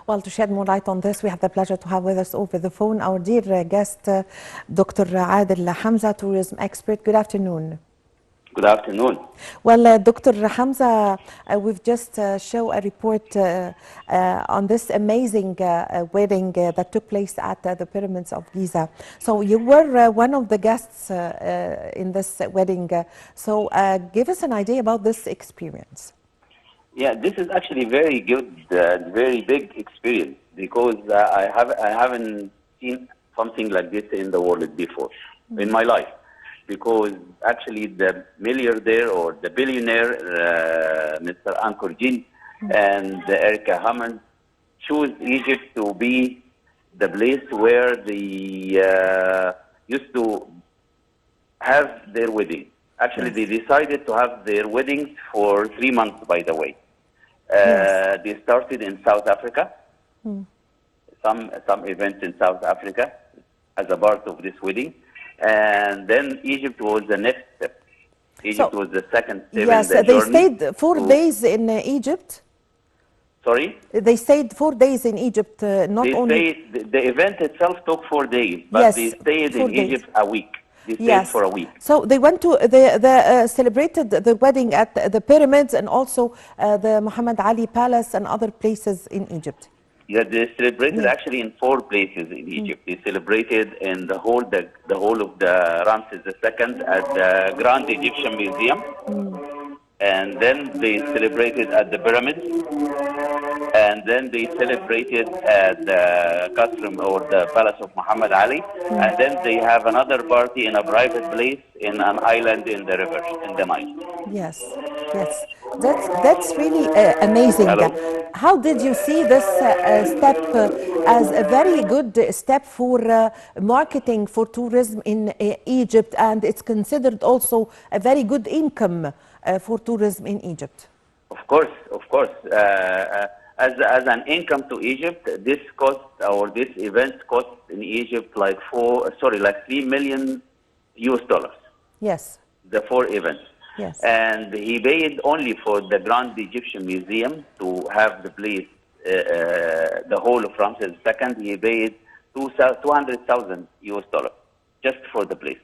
Well, to shed more light on this, we have the pleasure to have with us over the phone our dear guest, Dr. Adel Hamza, tourism expert. Good afternoon. Good afternoon. Well, Dr. Hamza, we've just shown a report on this amazing wedding that took place at the pyramids of Giza. So you were one of the guests in this wedding. So give us an idea about this experience. Yeah, this is actually very good, very big experience because I haven't seen something like this in the world before in my life. Because actually the milliardaire or the billionaire, Mr. Ankurjin and Erica Hammond, chose Egypt to be the place where they used to have their wedding. Actually, they decided to have their weddings for 3 months, by the way. They started in South Africa, some events in South Africa as a part of this wedding. And then Egypt was the next step. Egypt was the second step. Yes, in the they journey stayed 4 days in Egypt. Sorry? They stayed 4 days in Egypt, not only... The event itself took 4 days, but they stayed in Egypt a week. They stayed for a week. So they went to, they celebrated the wedding at the pyramids and also the Muhammad Ali Palace and other places in Egypt. Yeah, they celebrated actually in 4 places in Egypt. They celebrated in the whole of the Ramses II at the Grand Egyptian Museum. And then they celebrated at the pyramids. And then they celebrated at the Qasr or the Palace of Muhammad Ali. And then they have another party in a private place in an island in the river, in the Nile. Yes, yes. That's really amazing. Hello? How did you see this step as a very good step for marketing for tourism in Egypt, and it's considered also a very good income for tourism in Egypt? Of course, of course. As an income to Egypt, this cost or this event cost in Egypt like $3 million US. Yes. The 4 events. Yes. And he paid only for the Grand Egyptian Museum to have the place, the whole of Ramses II. He paid $200,000 US just for the place.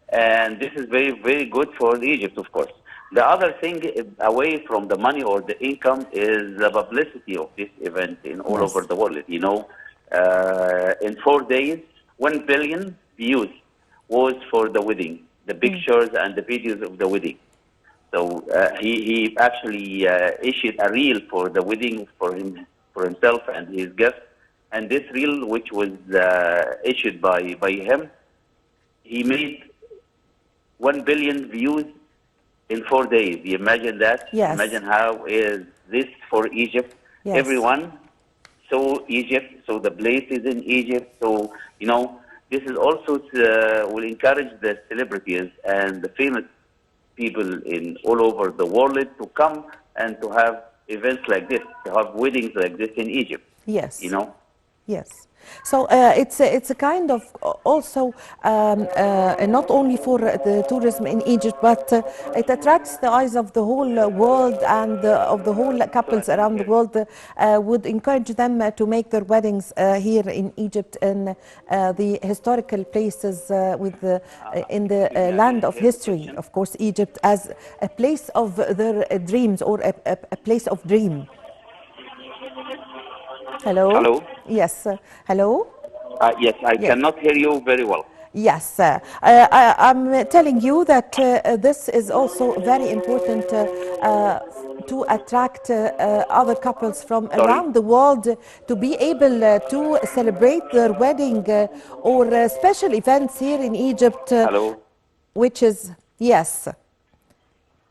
And this is very, very good for Egypt, of course. The other thing away from the money or the income is the publicity of this event in all over the world. You know, in 4 days, 1 billion views was for the wedding, the pictures and the videos of the wedding. So he actually issued a reel for the wedding for himself and his guests. And this reel, which was issued by him, he made 1 billion views in 4 days. You imagine that? Yes. Imagine how is this for Egypt. Yes. Everyone saw Egypt, so the places in Egypt. So, you know, this is also will encourage the celebrities and the famous people in all over the world to come and to have events like this, to have weddings like this in Egypt. Yes. You know? Yes. So it's a kind of also not only for the tourism in Egypt, but it attracts the eyes of the whole world and of the whole couples around the world. Would encourage them to make their weddings here in Egypt in the historical places in the land of history. Of course, Egypt as a place of their dreams or a place of dream. Hello? Hello? Yes. Hello? Yes, I cannot hear you very well. Yes. I'm telling you that this is also very important to attract other couples from around the world to be able to celebrate their wedding or special events here in Egypt. Hello? Which is, yes.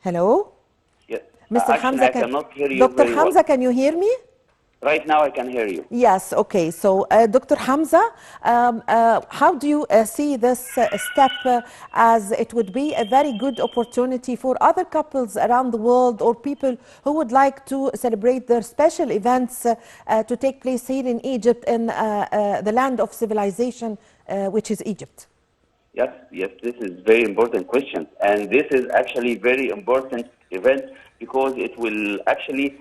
Hello? Yes. Mr. Hamza, I cannot hear you Dr. very Hamza, well. can you hear me? Right now I can hear you. Yes, okay. So, Dr. Hamza, how do you see this step as it would be a very good opportunity for other couples around the world or people who would like to celebrate their special events to take place here in Egypt, in the land of civilization, which is Egypt? Yes, this is very important question. And this is actually very important event because it will actually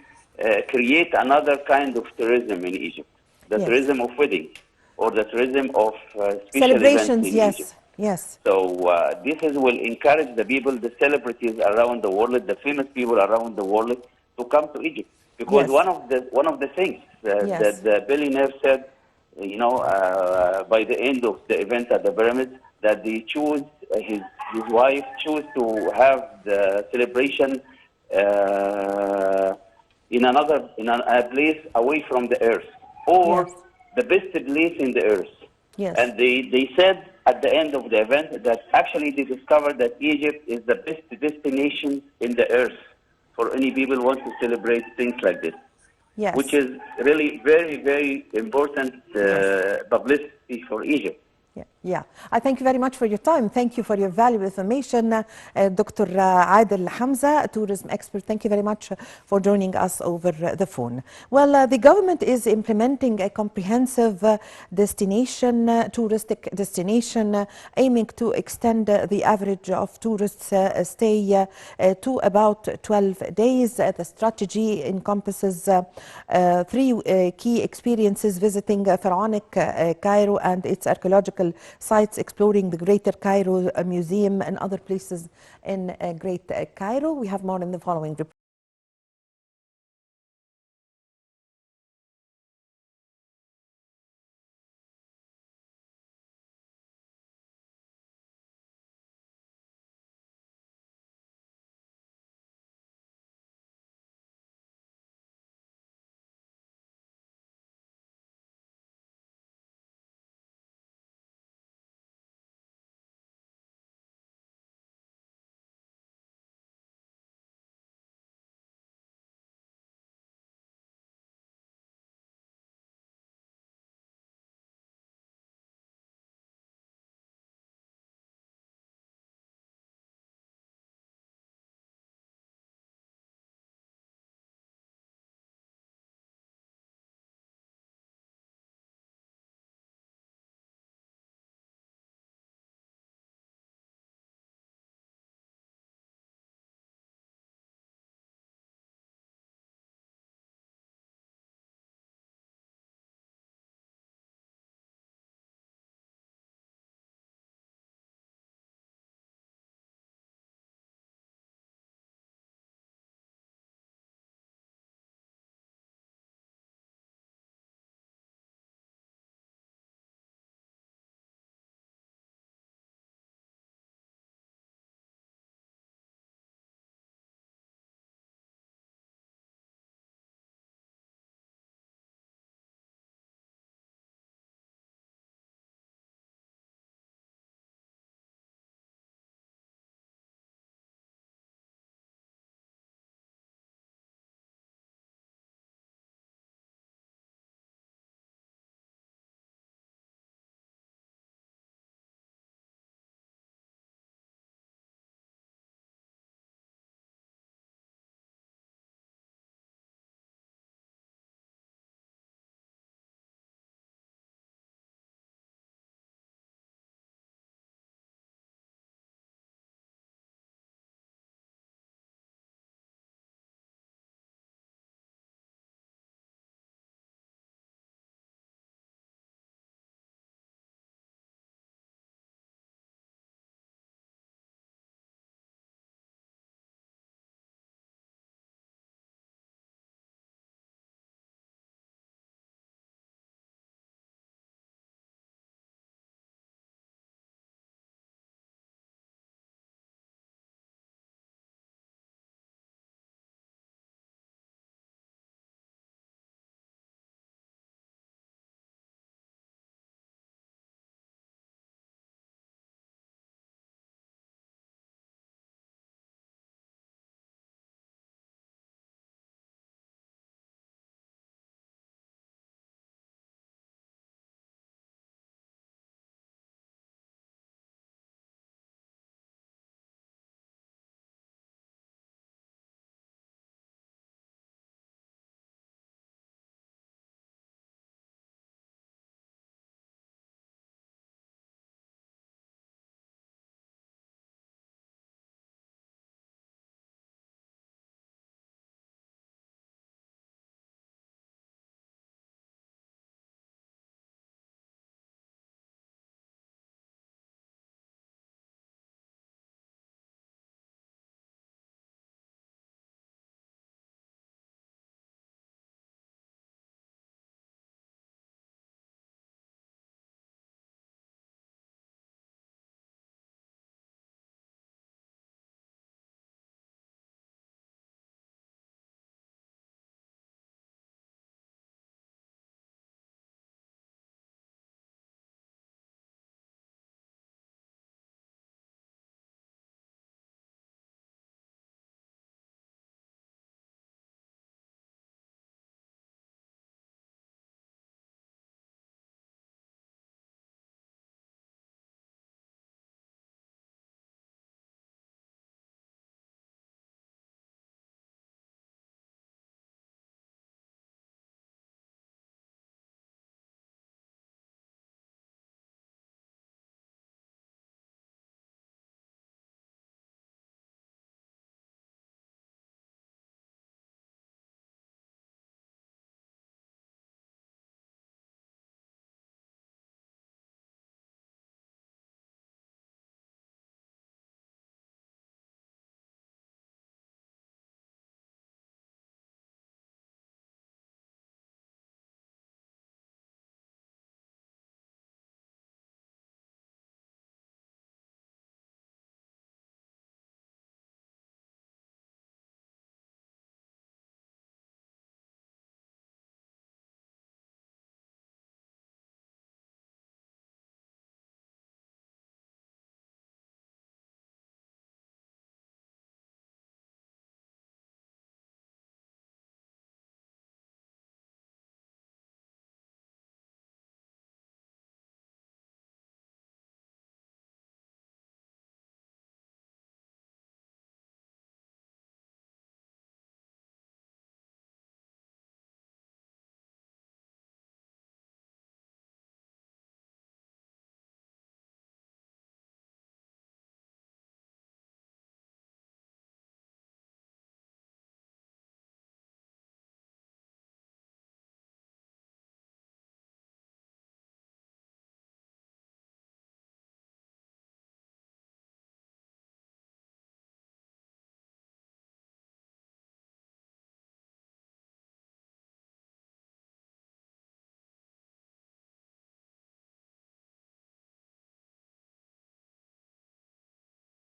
create another kind of tourism in Egypt, the Yes. tourism of wedding or the tourism of special events Celebrations, in Egypt. yes, yes, So will encourage the people, the celebrities around the world, the famous people around the world to come to Egypt. Because yes, one of the things that yes, the billionaire said, by the end of the event at the pyramids, that they choose his wife choose to have the celebration in a place away from the earth, or yes, the best place in the earth. yes, And they said at the end of the event that actually they discovered that Egypt is the best destination in the earth for any people who want to celebrate things like this, which yes, is really very, very important yes. publicity for Egypt. Yeah, yeah. I thank you very much for your time. Thank you for your valuable information. Dr. Adel Hamza, a tourism expert, thank you very much for joining us over the phone. Well, the government is implementing a comprehensive touristic destination, aiming to extend the average of tourists' stay to about 12 days. The strategy encompasses three key experiences: visiting pharaonic Cairo and its archaeological sites, exploring the Greater Cairo Museum and other places in Great Cairo. We have more in the following report.